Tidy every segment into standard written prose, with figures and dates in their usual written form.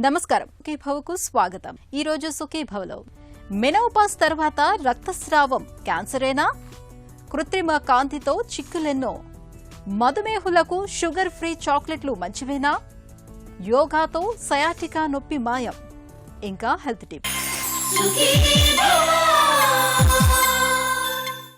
నమస్కారం సుఖీభవకు స్వాగతం. ఈ రోజు సుఖీభవలో మెనోపాజ్ తర్వాత రక్తస్రావం క్యాన్సరేనా? కృత్రిమ కాంతితో చిక్కులెన్నో. మధుమేహులకు షుగర్ ఫ్రీ చాక్లెట్లు మంచివేనా? యోగాతో సయాటికా నొప్పి మాయం. ఇంకా హెల్త్ టిప్.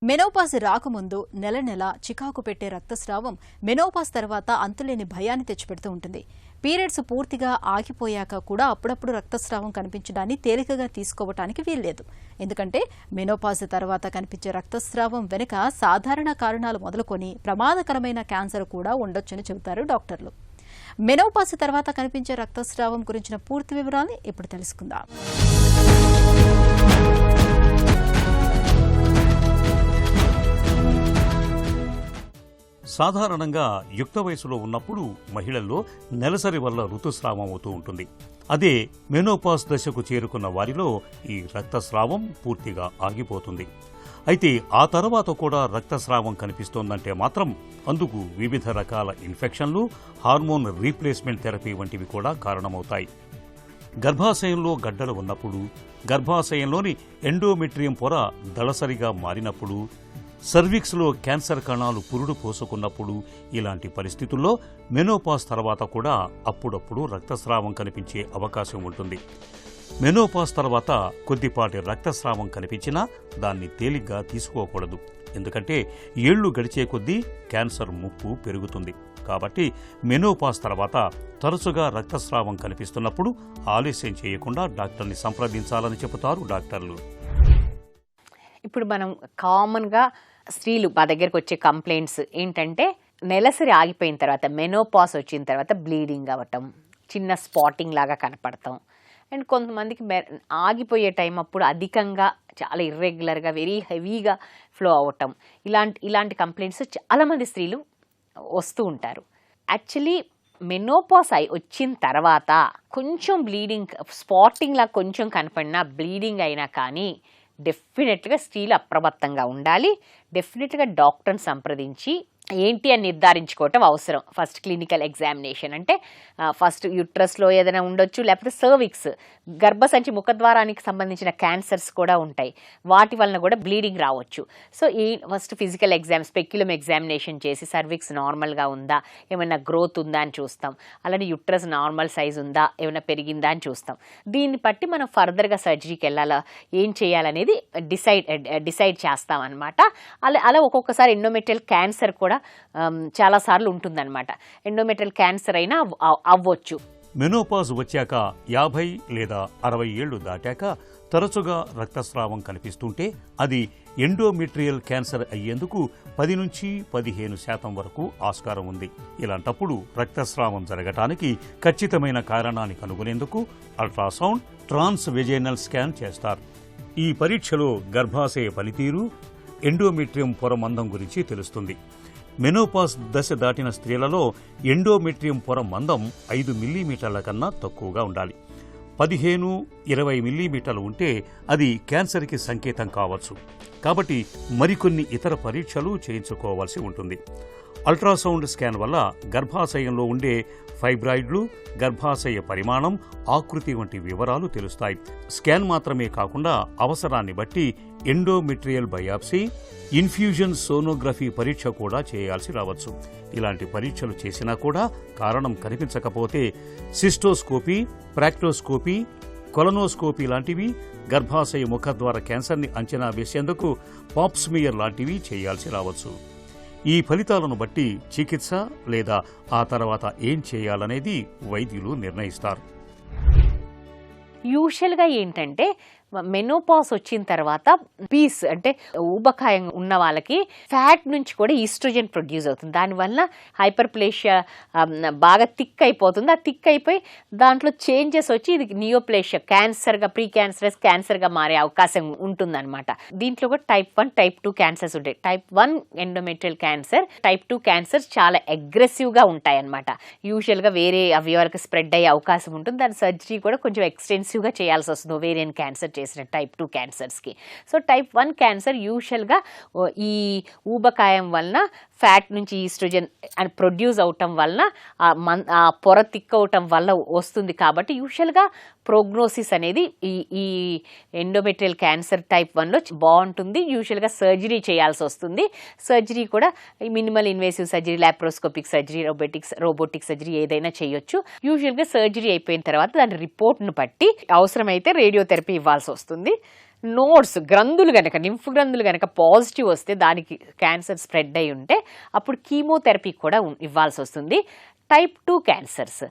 మెనోపాజ్ రాకముందు నెల నెల చికాకు పెట్టే రక్తస్రావం మెనోపాజ్ తర్వాత అంతులేని భయాన్ని తెచ్చిపెడుతూ ఉంటుంది. పీరియడ్స్ పూర్తిగా ఆగిపోయాక కూడా అప్పుడప్పుడు రక్తస్రావం కనిపించడాన్ని తేలికగా తీసుకోవటానికి వీల్లేదు. ఎందుకంటే మెనోపాజ్ తర్వాత కనిపించే రక్తస్రావం వెనుక సాధారణ కారణాలు మొదలుకొని ప్రమాదకరమైన క్యాన్సర్ కూడా ఉండొచ్చని చెబుతారు డాక్టర్లు. మెనోపాజ్ తర్వాత కనిపించే రక్తస్రావం గురించిన పూర్తి వివరాల్ని ఇప్పుడు తెలుసుకుందాం. సాధారణంగా యుక్త వయసులో ఉన్నప్పుడు మహిళల్లో నెలసరి వల్ల ఋతుస్రావం అవుతూ ఉంటుంది. అదే మెనోపాజ్ దశకు చేరుకున్న వారిలో ఈ రక్తస్రావం పూర్తిగా ఆగిపోతుంది. అయితే ఆ తర్వాత కూడా రక్తస్రావం కనిపిస్తోందంటే మాత్రం అందుకు వివిధ రకాల ఇన్ఫెక్షన్లు, హార్మోన్ రీప్లేస్మెంట్ థెరపీ వంటివి కూడా కారణమవుతాయి. గర్భాశయంలో గడ్డలు ఉన్నప్పుడు, గర్భాశయంలోని ఎండోమెట్రియం పొర దళసరిగా మారినప్పుడు, సర్విక్స్లో క్యాన్సర్ కణాలు పురుడు పోసుకున్నప్పుడు, ఇలాంటి పరిస్థితుల్లో మెనోపాజ్ తర్వాత కూడా అప్పుడప్పుడు రక్తస్రావం కనిపించే అవకాశం ఉంటుంది. మెనోపాజ్ తర్వాత కొద్దిపాటి రక్తస్రావం కనిపించినా దాన్ని తేలిగ్గా తీసుకోకూడదు. ఎందుకంటే ఏళ్లు గడిచే కొద్దీ క్యాన్సర్ ముప్పు పెరుగుతుంది. కాబట్టి మెనోపాజ్ తర్వాత తరచుగా రక్తస్రావం కనిపిస్తున్నప్పుడు ఆలస్యం చేయకుండా డాక్టర్ని సంప్రదించాలని చెబుతారు డాక్టర్లు. ఇప్పుడు మనం కామన్గా స్త్రీలు మా దగ్గరకు వచ్చే కంప్లైంట్స్ ఏంటంటే, నెలసరి ఆగిపోయిన తర్వాత మెనోపాజ్ వచ్చిన తర్వాత బ్లీడింగ్ అవ్వటం, చిన్న స్పాటింగ్ లాగా కనపడటం, అండ్ కొంతమందికి ఆగిపోయే టైం అప్పుడు అధికంగా చాలా ఇర్రెగ్యులర్గా వెరీ హెవీగా ఫ్లో అవ్వటం, ఇలాంటి కంప్లైంట్స్ చాలామంది స్త్రీలు వస్తూ ఉంటారు. యాక్చువల్లీ మెనోపాజ్ వచ్చిన తర్వాత కొంచెం బ్లీడింగ్, స్పాటింగ్ లాగా కొంచెం కనపడినా, బ్లీడింగ్ అయినా కానీ డెఫినెట్గా స్త్రీలు అప్రమత్తంగా ఉండాలి. డెఫినెట్గా డాక్టర్ని సంప్రదించి ఏంటి అని నిర్ధారించుకోవటం అవసరం. ఫస్ట్ క్లినికల్ ఎగ్జామినేషన్ అంటే ఫస్ట్ యూట్రస్లో ఏదైనా ఉండొచ్చు, లేకపోతే సర్విక్స్, గర్భసంచి ముఖద్వారానికి సంబంధించిన క్యాన్సర్స్ కూడా ఉంటాయి. వాటి వలన కూడా బ్లీడింగ్ రావచ్చు. So first physical speculum examination చేసి సర్విక్స్ నార్మల్గా ఉందా, ఏమైనా గ్రోత్ ఉందా అని చూస్తాం. అలానే యూట్రస్ నార్మల్ సైజ్ ఉందా, ఏమైనా పెరిగిందా అని చూస్తాం. దీన్ని బట్టి మనం ఫర్దర్గా సర్జరీకి వెళ్ళాలా, ఏం చేయాలనేది డిసైడ్ చేస్తాం అన్నమాట. అలా ఒక్కొక్కసారి ఎండోమెట్రియల్ క్యాన్సర్ కూడా చాలాసార్లు ఉంటుందన్నమాట. ఎండోమెట్రియల్ క్యాన్సర్ అయినా అవ్వచ్చు. మెనోపాజ్ వచ్చాక 50 లేదా 60 ఏళ్లు దాటాక తరచుగా రక్తస్రావం కనిపిస్తుంటే అది ఎండోమెట్రియల్ క్యాన్సర్ అయ్యేందుకు 10 నుంచి 15% వరకు ఆస్కారం ఉంది. ఇలాంటప్పుడు రక్తస్రావం జరగటానికి ఖచ్చితమైన కారణాన్ని కనుగొనేందుకు అల్ట్రాసౌండ్, ట్రాన్స్ వెజైనల్ స్కాన్ చేస్తారు. ఈ పరీక్షలో గర్భాశయ పనితీరు, ఎండోమెట్రియం పొర మందం గురించి తెలుస్తుంది. మెనోపాజ్ దశ దాటిన స్త్రీలలో ఎండోమెట్రియం పొర మందం 5 మిల్లీమీటర్ల కన్నా తక్కువగా ఉండాలి. 15-20 మిల్లీమీటర్లు ఉంటే అది క్యాన్సర్కి సంకేతం కావచ్చు. కాబట్టి మరికొన్ని ఇతర పరీక్షలు చేయించుకోవాల్సి ఉంటుంది. అల్ట్రాసౌండ్ స్కాన్ వల్ల గర్భాశయంలో ఉండే ఫైబ్రాయిడ్లు, గర్భాశయ పరిమాణం, ఆకృతి వంటి వివరాలు తెలుస్తాయి. స్కాన్ మాత్రమే కాకుండా అవసరాన్ని బట్టి ఎండోమెట్రియల్ బయాప్సీ, ఇన్ఫ్యూజన్ సోనోగ్రఫీ పరీక్ష కూడా చేయాల్సి రావచ్చు. ఇలాంటి పరీక్షలు చేసినా కూడా కారణం కనిపించకపోతే సిస్టోస్కోపీ, ప్రాక్టోస్కోపీ, కొలనోస్కోపీ లాంటివి, గర్భాశయ ముఖద్వార క్యాన్సర్ని అంచనా వేసేందుకు పాప్స్మియర్ లాంటివి చేయాల్సి రావచ్చు. ఈ ఫలితాలను బట్టి చికిత్స లేదా ఆ తర్వాత ఏం చేయాలనేది వైద్యులు నిర్ణయిస్తారు. యూజువల్గా ఏంటంటే మెనోపాజ్ వచ్చిన తర్వాత పీస్ అంటే ఊబకాయం ఉన్న వాళ్ళకి ఫ్యాట్ నుంచి కూడా ఈస్ట్రోజన్ ప్రొడ్యూస్ అవుతుంది. దానివల్ల హైపర్ప్లేషియా బాగా థిక్ అయిపోతుంది. ఆ థిక్ అయిపోయి దాంట్లో చేంజెస్ వచ్చి ఇది నియోప్లేషియా, క్యాన్సర్గా, ప్రీ క్యాన్సర్గా మారే అవకాశం ఉంటుందన్నమాట. దీంట్లో కూడా టైప్ 1, టైప్ 2 క్యాన్సర్స్ ఉంటాయి. Type 1 endometrial cancer, type 2 cancers చాలా అగ్రెసివ్గా ఉంటాయి అన్నమాట. యూజువల్గా వేరే అవయవాలకు స్ప్రెడ్ అయ్యే అవకాశం ఉంటుంది. దాని సర్జరీ కూడా కొంచెం ఎక్స్టెన్సివ్గా చేయాల్సి వస్తుంది ఓవేరియన్ క్యాన్సర్ చేసిన టైప్ 2 క్యాన్సర్స్కి. సో టైప్ 1 క్యాన్సర్ యూజువల్గా ఈ ఊబకాయం వలన ఫ్యాట్ నుంచి ఈస్ట్రోజన్ అని ప్రొడ్యూస్ అవటం వలన ఆ పొర తిక్కవటం వల్ల వస్తుంది. కాబట్టి యూజువల్గా ప్రోగ్నోసిస్ అనేది ఈ ఎండోమెట్రియల్ క్యాన్సర్ టైప్ 1లో బాగుంటుంది. యూజువల్గా సర్జరీ చేయాల్సి వస్తుంది. సర్జరీ కూడా minimal invasive surgery, laparoscopic surgery, robotic surgery ఏదైనా చేయొచ్చు. యూజువల్గా సర్జరీ అయిపోయిన తర్వాత దాని రిపోర్ట్ను బట్టి అవసరమైతే రేడియోథెరపీ ఇవ్వాల్సి వస్తుంది. నోడ్స్ గ్రంథులు కనుక, లింఫ్ గ్రంథులు కనుక పాజిటివ్ వస్తే, దానికి క్యాన్సర్ స్ప్రెడ్ అయి ఉంటే అప్పుడు కీమోథెరపీ కూడా ఇవ్వాల్సి వస్తుంది. టైప్ 2 క్యాన్సర్స్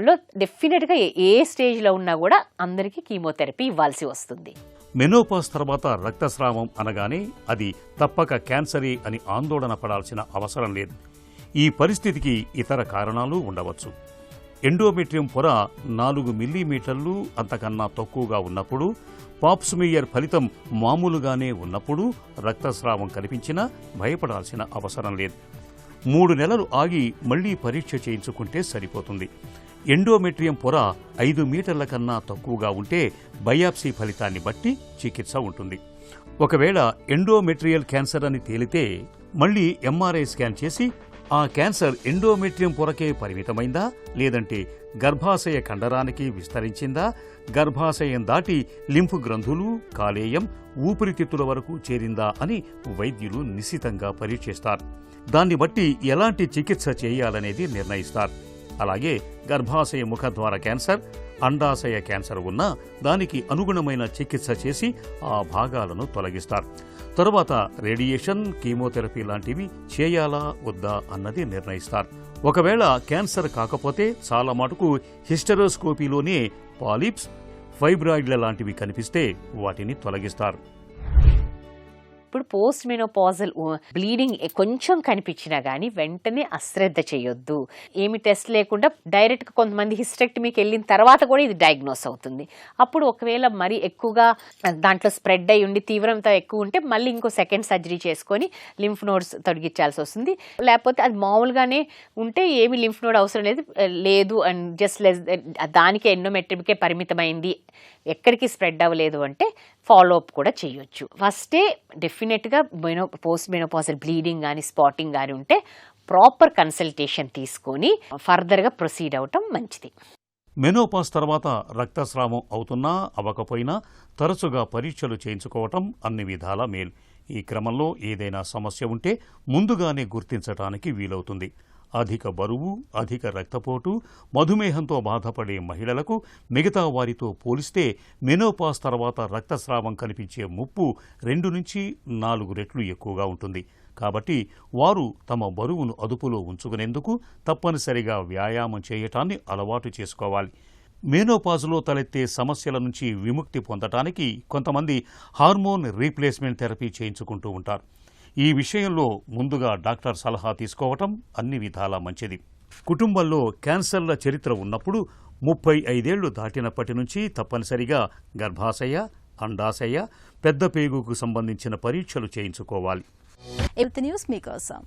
లో డెఫినెట్గా ఏ స్టేజ్లో ఉన్నా కూడా అందరికీ కీమోథెరపీ ఇవ్వాల్సి వస్తుంది. మెనోపాజ్ తర్వాత రక్తస్రావం అనగానే అది తప్పక క్యాన్సరే అని ఆందోళన పడాల్సిన అవసరం లేదు. ఈ పరిస్థితికి ఇతర కారణాలు ఉండవచ్చు. ఎండోమెట్రియం పొర 4 మిల్లీమీటర్లు అంతకన్నా తక్కువగా ఉన్నప్పుడు, పాప్స్మియర్ ఫలితం మామూలుగానే ఉన్నప్పుడు రక్తస్రావం కనిపించినా భయపడాల్సిన అవసరం లేదు. 3 నెలలు ఆగి మళ్లీ పరీక్ష చేయించుకుంటే సరిపోతుంది. ఎండోమెట్రియం పొర 5 మీటర్ల కన్నా తక్కువగా ఉంటే బయాప్సీ ఫలితాన్ని బట్టి చికిత్స ఉంటుంది. ఒకవేళ ఎండోమెట్రియల్ క్యాన్సర్ అని తేలితే మళ్లీ ఎంఆర్ఐ స్కాన్ చేసి ఆ క్యాన్సర్ ఎండోమెట్రియం పొరకే పరిమితమైందా, లేదంటే గర్భాశయ కండరానికి విస్తరించిందా, గర్భాశయం దాటి లింఫ్ గ్రంథులు, కాలేయం, ఊపిరితిత్తుల వరకు చేరిందా అని వైద్యులు నిశితంగా పరీక్షిస్తారు. దాన్ని బట్టి ఎలాంటి చికిత్స చేయాలనేది నిర్ణయిస్తారు. అలాగే గర్భాశయ ముఖద్వార క్యాన్సర్, అండాశయ క్యాన్సర్ ఉన్నా దానికి అనుగుణమైన చికిత్స చేసి ఆ భాగాలను తొలగిస్తారు. తరువాత రేడియేషన్, కీమోథెరపీ లాంటివి చేయాలా వద్దా అన్నది నిర్ణయిస్తారు. ఒకవేళ క్యాన్సర్ కాకపోతే చాలా మటుకు హిస్టరోస్కోపీలోనే పాలిప్స్, ఫైబ్రాయిడ్ల లాంటివి కనిపిస్తే వాటిని తొలగిస్తారు. ఇప్పుడు పోస్ట్ మెనోపాజల్ బ్లీడింగ్ కొంచెం కనిపించినా కానీ వెంటనే అశ్రద్ధ చేయొద్దు. ఏమి టెస్ట్ లేకుండా డైరెక్ట్గా కొంతమంది హిస్టెక్టమీకి వెళ్ళిన తర్వాత కూడా ఇది డయాగ్నోస్ అవుతుంది. అప్పుడు ఒకవేళ మరి ఎక్కువగా దాంట్లో స్ప్రెడ్ అయి ఉండి తీవ్రత ఎక్కువ ఉంటే మళ్ళీ ఇంకో సెకండ్ సర్జరీ చేసుకొని లింఫ్ నోడ్స్ తొలగించాల్సి వస్తుంది. లేకపోతే అది మామూలుగానే ఉంటే ఏమి లింఫ్ నోడ్ అవసరం లేదు అండ్ జస్ట్ దానికే ఎండోమెట్రియంకే పరిమితమైంది, ఎక్కడికి స్ప్రెడ్ అవ్వలేదు అంటే ఫాలో అప్ కూడా చేయొచ్చు. ఫస్టే డెఫినెట్గా పోస్ట్ మెనోపాజల్ బ్లీడింగ్ కానీ స్పాటింగ్ కానీ ఉంటే ప్రాపర్ కన్సల్టేషన్ తీసుకొని ఫర్దర్గా ప్రొసీడ్ అవటం మంచిది. మెనోపాజ్ తర్వాత రక్తస్రావం అవుతున్నా అవ్వకపోయినా తరచుగా పరీక్షలు చేయించుకోవటం అన్ని విధాలా మేలు. ఈ క్రమంలో ఏదైనా సమస్య ఉంటే ముందుగానే గుర్తించటానికి వీలవుతుంది. అధిక బరువు, అధిక రక్తపోటు, మధుమేహంతో బాధపడే మహిళలకు మిగతా వారితో పోలిస్తే మెనోపాజ్ తర్వాత రక్తస్రావం కనిపించే ముప్పు 2 నుంచి 4 రెట్లు ఎక్కువగా ఉంటుంది. కాబట్టి వారు తమ బరువును అదుపులో ఉంచుకునేందుకు తప్పనిసరిగా వ్యాయామం చేయటాన్ని అలవాటు చేసుకోవాలి. మెనోపాజ్లో తలెత్తే సమస్యల నుంచి విముక్తి పొందటానికి కొంతమంది హార్మోన్ రీప్లేస్మెంట్ థెరపీ చేయించుకుంటూ ఉంటారు. ఈ విషయంలో ముందుగా డాక్టర్ సలహా తీసుకోవటం అన్ని విధాలా మంచిది. కుటుంబంలో క్యాన్సర్ల చరిత్ర ఉన్నప్పుడు 35 ఏళ్లు దాటినప్పటి నుంచి తప్పనిసరిగా గర్భాశయ, అండాశయ, పెద్ద పేగుకు సంబంధించిన పరీక్షలు చేయించుకోవాలి. న్యూస్ మీకోసం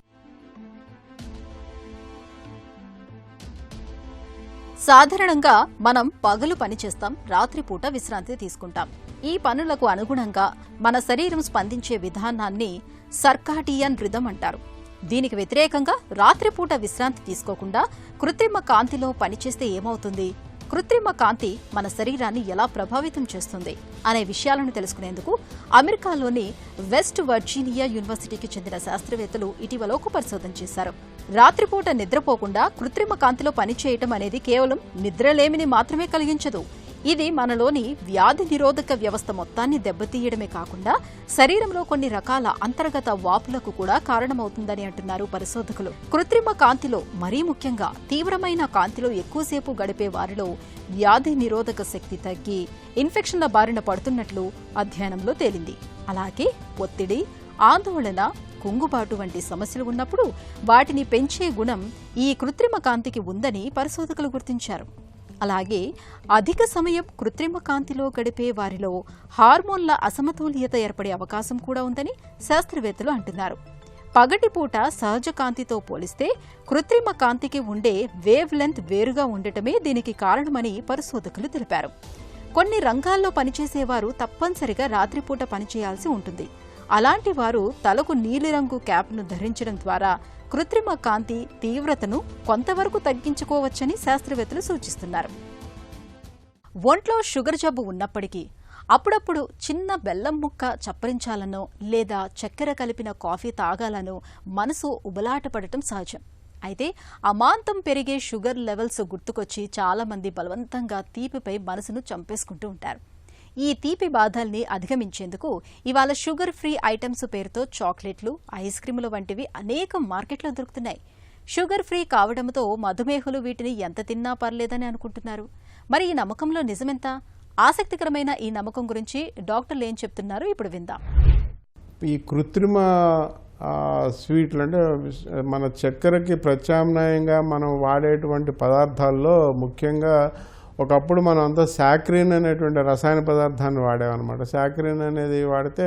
సాధారణంగా మనం పగలు పనిచేస్తాం, రాత్రిపూట విశ్రాంతి తీసుకుంటాం. ఈ పనులకు అనుగుణంగా మన శరీరం స్పందించే విధానాన్ని సర్కాడియన్ రిథం అంటారు. దీనికి వ్యతిరేకంగా రాత్రిపూట విశ్రాంతి తీసుకోకుండా కృత్రిమ కాంతిలో పనిచేస్తే ఏమవుతుంది, కృత్రిమ కాంతి మన శరీరాన్ని ఎలా ప్రభావితం చేస్తుంది అనే విషయాలను తెలుసుకునేందుకు అమెరికాలోని వెస్ట్ వర్జీనియా యూనివర్సిటీకి చెందిన శాస్త్రవేత్తలు ఇటీవల ఒక పరిశోధన చేశారు. రాత్రిపూట నిద్రపోకుండా కృత్రిమ కాంతిలో పనిచేయటం అనేది కేవలం నిద్రలేమిని మాత్రమే కలిగించదు. ఇది మనలోని వ్యాధి నిరోధక వ్యవస్థ మొత్తాన్ని దెబ్బతీయడమే కాకుండా శరీరంలో కొన్ని రకాల అంతర్గత వాపులకు కూడా కారణమవుతుందని అంటున్నారు పరిశోధకులు. కృత్రిమ కాంతిలో మరీ ముఖ్యంగా తీవ్రమైన కాంతిలో ఎక్కువసేపు గడిపే వారిలో వ్యాధి నిరోధక శక్తి తగ్గి ఇన్ఫెక్షన్ల బారిన పడుతున్నట్లు అధ్యయనంలో తేలింది. అలాగే ఒత్తిడి, ఆందోళన, కుంగుబాటు వంటి సమస్యలు ఉన్నప్పుడు వాటిని పెంచే గుణం ఈ కృత్రిమ కాంతికి ఉందని పరిశోధకులు గుర్తించారు. అలాగే అధిక సమయం కృత్రిమ కాంతిలో గడిపే వారిలో హార్మోన్ల అసమతుల్యత ఏర్పడే అవకాశం కూడా ఉందని శాస్త్రవేత్తలు అంటున్నారు. పగటిపూట సహజ కాంతితో పోలిస్తే కృత్రిమ కాంతికి ఉండే వేవ్ లెంత్ వేరుగా ఉండటమే దీనికి కారణమని పరిశోధకులు తెలిపారు. కొన్ని రంగాల్లో పనిచేసేవారు తప్పనిసరిగా రాత్రిపూట పనిచేయాల్సి ఉంటుంది. అలాంటి వారు తలకు నీలిరంగు క్యాప్ను ధరించడం ద్వారా కృత్రిమ కాంతి తీవ్రతను కొంతవరకు తగ్గించుకోవచ్చని శాస్త్రవేత్తలు సూచిస్తున్నారు. ఒంట్లో షుగర్ జబ్బు ఉన్నప్పటికీ అప్పుడప్పుడు చిన్న బెల్లం ముక్క చప్పరించాలనో లేదా చక్కెర కలిపిన కాఫీ తాగాలనో మనసు ఉబలాటపడటం సహజం. అయితే అమాంతం పెరిగే షుగర్ లెవెల్స్ గుర్తుకొచ్చి చాలామంది బలవంతంగా తీపిపై మనసును చంపేసుకుంటూ ఉంటారు. ఈ తీపి బాధల్ని అధిగమించేందుకు ఇవాళ షుగర్ ఫ్రీ ఐటమ్స్ పేరుతో చాక్లెట్లు, ఐస్ క్రీములు వంటివి అనేక మార్కెట్లో దొరుకుతున్నాయి. షుగర్ ఫ్రీ కావడంతో మధుమేహులు వీటిని ఎంత తిన్నా పర్లేదని అనుకుంటున్నారు. మరి ఈ నమ్మకంలో నిజమెంత? ఆసక్తికరమైన ఈ నమ్మకం గురించి డాక్టర్లు ఏం చెప్తున్నారు ఇప్పుడు విందాం. ఈ కృత్రిమ స్వీట్లు అంటే మన చక్కెరకి ప్రత్యామ్నాయంగా మనం వాడేటువంటి పదార్థాల్లో ముఖ్యంగా ఒకప్పుడు మనం అంతా సాక్రిన్ అనేటువంటి రసాయన పదార్థాన్ని వాడామన్నమాట. సాక్రిన్ అనేది వాడితే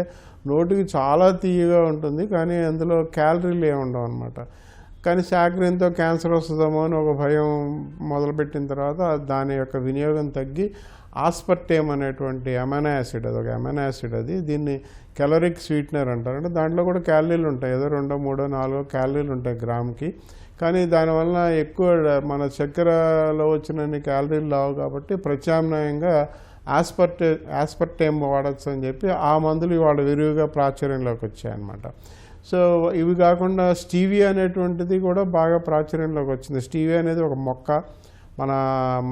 నోటికి చాలా తీయగా ఉంటుంది, కానీ అందులో క్యాలరీలు ఏమి ఉండవు అనమాట. కానీ సాక్రిన్తో క్యాన్సర్ వస్తుందేమో అని ఒక భయం మొదలుపెట్టిన తర్వాత దాని యొక్క వినియోగం తగ్గి ఆస్పర్టేమ్ అనేటువంటి అమైనో యాసిడ్, అదొక అమైనో యాసిడ్, అది దీన్ని కెలరిక్ స్వీట్నర్ అంటారు. అంటే దాంట్లో కూడా క్యాలరీలు ఉంటాయి, ఏదో 2, 3, 4 క్యాలరీలు ఉంటాయి గ్రామ్కి. కానీ దానివల్ల ఎక్కువ మన చక్కెరలో వచ్చినన్ని క్యాలరీలు రావు కాబట్టి ప్రత్యామ్నాయంగా ఆస్పర్టేమ్ వాడచ్చు అని చెప్పి ఆ మందులు ఇవాళ విరివిగా ప్రాచుర్యంలోకి వచ్చాయన్నమాట. సో ఇవి కాకుండా స్టీవియా అనేటువంటిది కూడా బాగా ప్రాచుర్యంలోకి వచ్చింది. స్టీవియా అనేది ఒక మొక్క,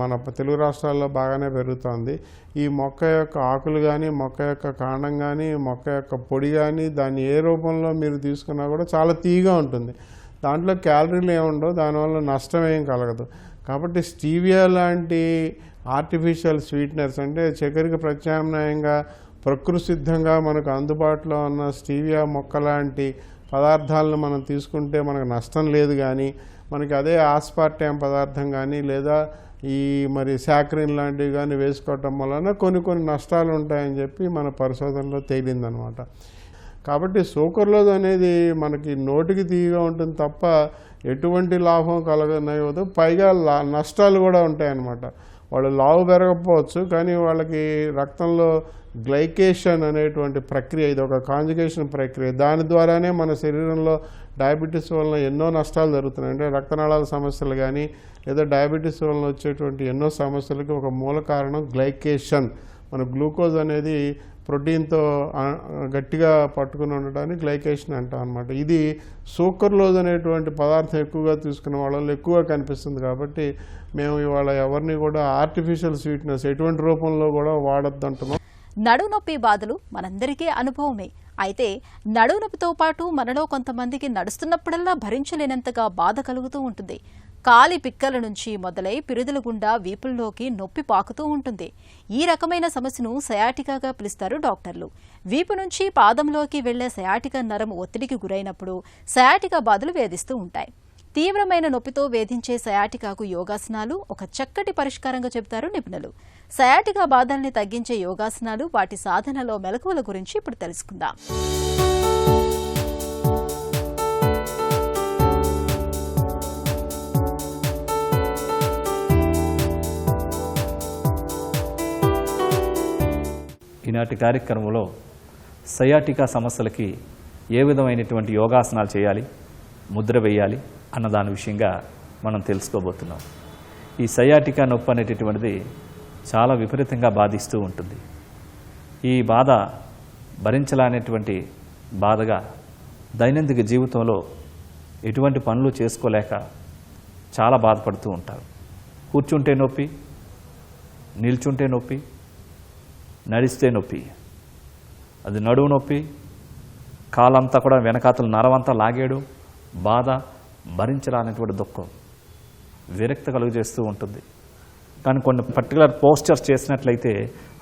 మన తెలుగు రాష్ట్రాల్లో బాగానే పెరుగుతోంది. ఈ మొక్క యొక్క ఆకులు కానీ, మొక్క యొక్క కాండం కానీ, మొక్క యొక్క పొడి కానీ దాన్ని ఏ రూపంలో మీరు తీసుకున్నా కూడా చాలా తీయగా ఉంటుంది. దాంట్లో క్యాలరీలు ఏముండవు, దానివల్ల నష్టం ఏం కలగదు. కాబట్టి స్టీవియా లాంటి ఆర్టిఫిషియల్ స్వీట్నర్స్, అంటే చక్కెరకి ప్రత్యామ్నాయంగా ప్రకృతి సిద్ధంగా మనకు అందుబాటులో ఉన్న స్టీవియా మొక్క లాంటి పదార్థాలను మనం తీసుకుంటే మనకు నష్టం లేదు. కానీ మనకి అదే ఆస్పార్టేమ్ పదార్థం కానీ లేదా ఈ మరి సాక్రిన్ లాంటివి కానీ వేసుకోవటం వలన కొన్ని నష్టాలు ఉంటాయని చెప్పి మన పరిశోధనలో తేలిందనమాట. కాబట్టి సూకర్లోజ్ అనేది మనకి నోటికి తీయగా ఉంటుంది తప్ప ఎటువంటి లాభం కలగనవదు, పైగా నష్టాలు కూడా ఉంటాయన్నమాట. వాళ్ళు లావు పెరగకపోవచ్చు, కానీ వాళ్ళకి రక్తంలో గ్లైకేషన్ అనేటువంటి ప్రక్రియ, ఇది ఒక కాంజుగేషన్ ప్రక్రియ, దాని ద్వారానే మన శరీరంలో డయాబెటీస్ వలన ఎన్నో నష్టాలు జరుగుతున్నాయి. అంటే రక్తనాళాల సమస్యలు కానీ లేదా డయాబెటీస్ వలన వచ్చేటువంటి ఎన్నో సమస్యలకి ఒక మూల కారణం గ్లైకేషన్. మన గ్లూకోజ్ అనేది ప్రోటీన్తో గట్టిగా పట్టుకుని ఉండటానికి గ్లైకేషన్ అంటాం అనమాట. ఇది సూకర్లోజ్ అనేటువంటి పదార్థం ఎక్కువగా తీసుకున్న వాళ్ళలో ఎక్కువగా కనిపిస్తుంది. కాబట్టి మేము ఇవాళ ఎవరిని కూడా ఆర్టిఫిషియల్ స్వీట్నెస్ ఎటువంటి రూపంలో కూడా వాడొద్దు అంటున్నాం. నడుము నొప్పి బాధలు మనందరికీ అనుభవమే. అయితే నడుము నొప్పితో పాటు మనలో కొంతమందికి నడుస్తున్నప్పుడల్లా భరించలేనంతగా బాధ కలుగుతూ ఉంటుంది. కాలి పిక్కల నుంచి మొదలై పిరుదుల గుండా వీపుల్లోకి నొప్పి పాకుతూ ఉంటుంది. ఈ రకమైన సమస్యను సయాటికాగా పిలుస్తారు డాక్టర్లు. వీపు నుంచి పాదంలోకి వెళ్లే సయాటికా నరం ఒత్తిడికి గురైనప్పుడు సయాటికా బాధలు వేధిస్తూ ఉంటాయి. తీవ్రమైన నొప్పితో వేధించే సయాటికాకు యోగాసనాలు ఒక చక్కటి పరిష్కారంగా చెబుతారు నిపుణులు. సయాటికా బాధల్ని తగ్గించే యోగాసనాలు, వాటి సాధనలో మెలకువల గురించి ఇప్పుడు తెలుసుకుందాం. ఈనాటి కార్యక్రమంలో సయాటికా సమస్యలకి ఏ విధమైనటువంటి యోగాసనాలు చేయాలి, ముద్ర వేయాలి అన్న దాని విషయంగా మనం తెలుసుకోబోతున్నాం. ఈ సయాటికా నొప్పి అనేటటువంటిది చాలా విపరీతంగా బాధిస్తూ ఉంటుంది. ఈ బాధ భరించలేనటువంటి బాధగా దైనందిక జీవితంలో ఎటువంటి పనులు చేసుకోలేక చాలా బాధపడుతూ ఉంటారు. కూర్చుంటే నొప్పి, నిల్చుంటే నొప్పి, నడిస్తే నొప్పి, అది నడువు నొప్పి, కాలంతా కూడా వెనకాతలు నరవంతా లాగేయడం, బాధ, భరించరానటువంటి దుఃఖం, విరక్తి కలుగజేస్తూ ఉంటుంది. కానీ కొన్ని పర్టికులర్ పోస్చర్స్ చేసినట్లయితే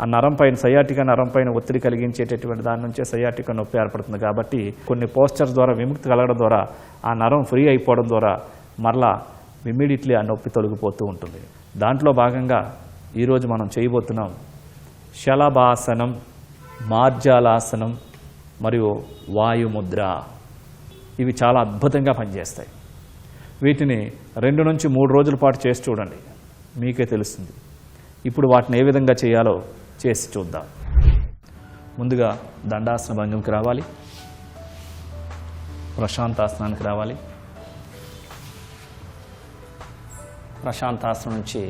ఆ నరం పైన, సయాటికా నరం పైన ఒత్తిడి కలిగించేటటువంటి దాని నుంచే సయాటికా నొప్పి ఏర్పడుతుంది. కాబట్టి కొన్ని పోస్చర్స్ ద్వారా విముక్తి కలగడం ద్వారా ఆ నరం ఫ్రీ అయిపోవడం ద్వారా మరలా ఇమ్మీడియట్లీ ఆ నొప్పి తొలగిపోతూ ఉంటుంది. దాంట్లో భాగంగా ఈరోజు మనం చేయబోతున్నాం శలభాసనం, మార్జాలాసనం మరియు వాయుముద్ర. ఇవి చాలా అద్భుతంగా పనిచేస్తాయి. వీటిని 2 నుంచి 3 రోజుల పాటు చేసి చూడండి, మీకే తెలుస్తుంది. ఇప్పుడు వాటిని ఏ విధంగా చేయాలో చేసి చూద్దాం. ముందుగా దండాసన భంగంకి రావాలి, ప్రశాంతాసనానికి రావాలి, ప్రశాంతాసనం నుంచి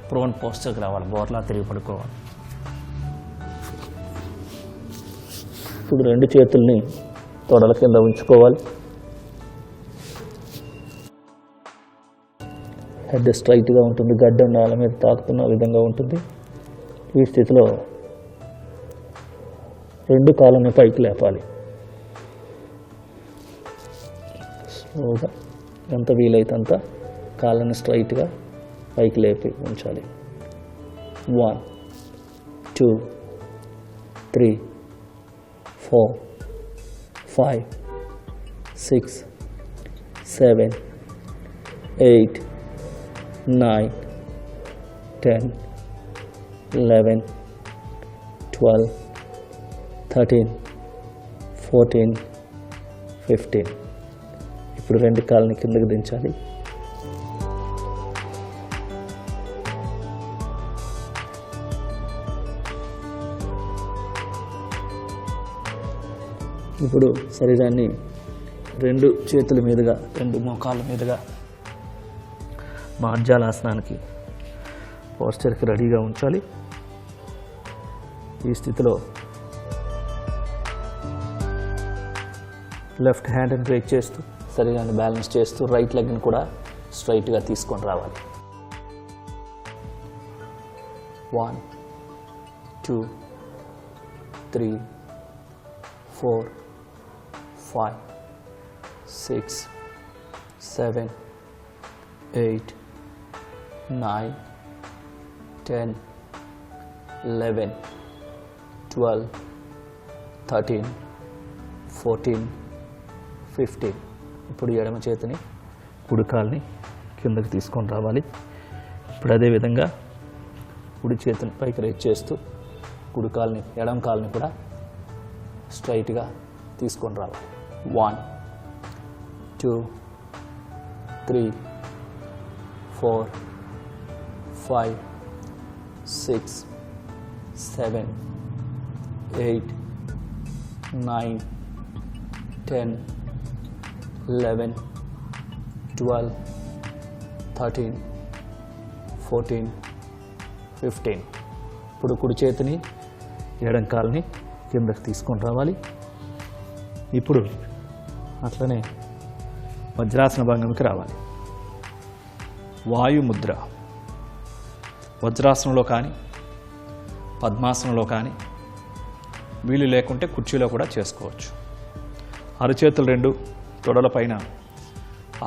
ప్రోన్ పోస్టర్కి రావాలి, బోర్లా తిరిగి పడుకోవాలి. ఇప్పుడు 2 చేతుల్ని తొడల కింద ఉంచుకోవాలి. హెడ్ స్ట్రైట్గా ఉంటుంది, గడ్డం నేల మీద తాకుతున్న విధంగా ఉంటుంది. ఈ స్థితిలో 2 కాళ్ళని పైకి లేపాలి. స్లోగా ఎంత వీలైతే అంత కాళ్ళని స్ట్రైట్గా పైకి లేపి ఉంచాలి. 1 2 3 4 5 6 7 8 9 10 11 12 13 14 15. ఇప్పుడు 2 కాళ్ళని కిందకి దించాలి. ఇప్పుడు శరీరాన్ని 2 చేతుల మీదుగా 2 మోకాళ్ళ మీదుగా మార్జాలాసనానికి పోస్చర్కి రెడీగా ఉంచాలి. ఈ స్థితిలో లెఫ్ట్ హ్యాండ్ని బ్రేక్ చేస్తూ శరీరాన్ని బ్యాలెన్స్ చేస్తూ రైట్ లెగ్ని కూడా స్ట్రైట్గా తీసుకొని రావాలి. 1 2 3 4 5 6 7 8 9 10 11 12 13 14 15. ఇప్పుడు ఎడమ చేతిని కుడి కాల్ని కిందకి తీసుకొని రావాలి. ఇప్పుడు అదేవిధంగా కుడి చేతిని పైకి రేట్ చేస్తూ కుడి కాల్ని ఎడమ కాల్ని కూడా స్ట్రైట్గా తీసుకొని రావాలి. 1 2 3 4 5 6 7 8 9 10 11 12 13 14 15. ఇప్పుడు కుడి చేతిని ఎడం కాల్ని కిందకి తీసుకొని రావాలి. ఇప్పుడు అట్లనే వజ్రాసన భంగంకి రావాలి. వాయుముద్ర వజ్రాసనంలో కానీ పద్మాసనంలో కానీ వీలు లేకుంటే కుర్చీలో కూడా చేసుకోవచ్చు. అరచేతులు 2 తొడల పైన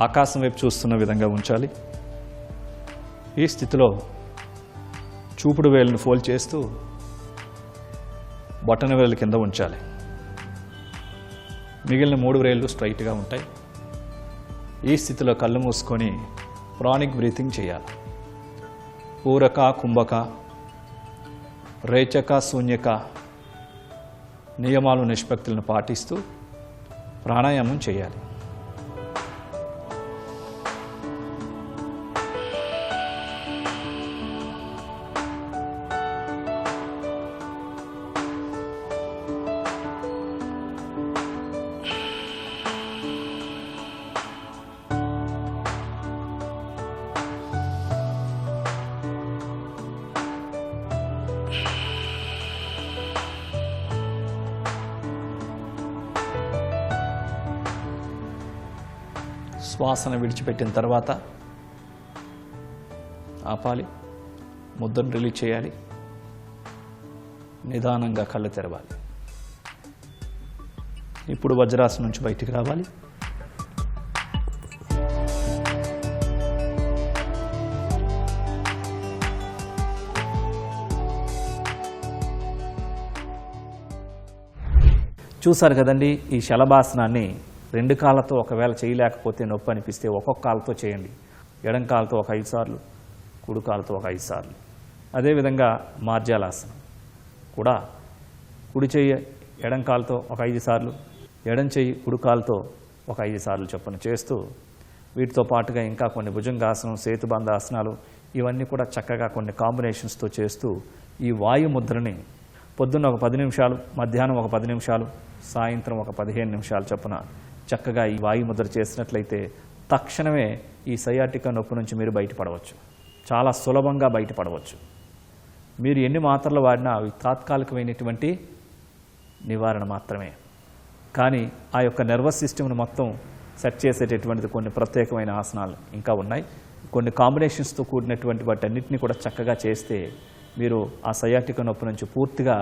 ఆకాశం వైపు చూస్తున్న విధంగా ఉంచాలి. ఈ స్థితిలో చూపుడు వేలును ఫోల్డ్ చేస్తూ బొటన వేలు కింద ఉంచాలి. మిగిలిన 3 వేళ్ళు స్ట్రైట్గా ఉంటాయి. ఈ స్థితిలో కళ్ళు మూసుకొని ప్రాణిక్ బ్రీతింగ్ చేయాలి. పూరక, కుంభక, రేచక, శూన్యక నియమాలు నిష్పత్తులను పాటిస్తూ ప్రాణాయామం చేయాలి. శ్వాసను విడిచిపెట్టిన తర్వాత ఆపాలి. ముద్రను రిలీజ్ చేయాలి. నిదానంగా కళ్ళు తెరవాలి. ఇప్పుడు వజ్రాసనం నుంచి బయటికి రావాలి. చూసారు కదండి, ఈ శలభాసనాన్ని 2 కాళ్ళతో ఒకవేళ చేయలేకపోతే నొప్పి అనిపిస్తే ఒక్కొక్క కాళ్ళతో చేయండి. ఎడం కాళ్ళతో ఒక 5 సార్లు, కుడి కాళ్ళతో ఒక 5 సార్లు. అదేవిధంగా మార్జాలాసనం కూడా కుడి చెయ్యి ఎడం కాళ్ళతో ఒక 5 సార్లు, ఎడం చెయ్యి కుడి కాళ్ళతో ఒక 5 సార్లు చొప్పున చేస్తూ వీటితో పాటుగా ఇంకా కొన్ని భుజంగాసనం, సేతుబంధాసనాలు ఇవన్నీ కూడా చక్కగా కొన్ని కాంబినేషన్స్తో చేస్తూ ఈ వాయుముద్రని పొద్దున్న ఒక 10 నిమిషాలు, మధ్యాహ్నం ఒక 10 నిమిషాలు, సాయంత్రం ఒక 15 నిమిషాలు చొప్పున చక్కగా ఈ వాయుముద్ర చేసినట్లయితే తక్షణమే ఈ సయాటికా నొప్పి నుంచి మీరు బయటపడవచ్చు. చాలా సులభంగా బయటపడవచ్చు. మీరు ఎన్ని మాత్రలు వాడినా అవి తాత్కాలికమైనటువంటి నివారణ మాత్రమే. కానీ ఆ యొక్క నర్వస్ సిస్టమ్ను మొత్తం సెట్ చేసేటటువంటిది కొన్ని ప్రత్యేకమైన ఆసనాలు ఇంకా ఉన్నాయి. కొన్ని కాంబినేషన్స్తో కూడినటువంటి వాటన్నిటిని కూడా చక్కగా చేస్తే మీరు ఆ సయాటికా నొప్పి నుంచి పూర్తిగా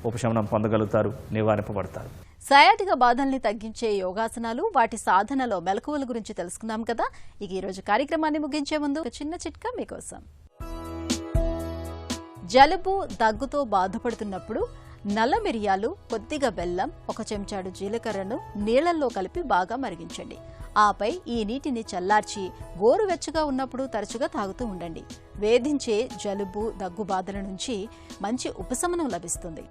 ఉపశమనం పొందగలుగుతారు, నివారింపబడతారు. సయాటికా బాధల్ని తగ్గించే యోగాసనాలు, వాటి సాధనలో మెలకువల గురించి తెలుసుకున్నాం కదా. ఇక ఈరోజు కార్యక్రమాన్ని ముగించే ముందు ఒక చిన్న చిట్కా మీకోసం. జలుబు దగ్గుతో బాధపడుతున్నప్పుడు నల్ల మిరియాలు, కొద్దిగా బెల్లం, 1 చెంచాడు జీలకర్రను నీళ్లలో కలిపి బాగా మరిగించండి. ఆపై ఈ నీటిని చల్లార్చి గోరువెచ్చగా ఉన్నప్పుడు తరచుగా తాగుతూ ఉండండి. వేధించే జలుబు, దగ్గు బాధల నుంచి మంచి ఉపశమనం లభిస్తుంది.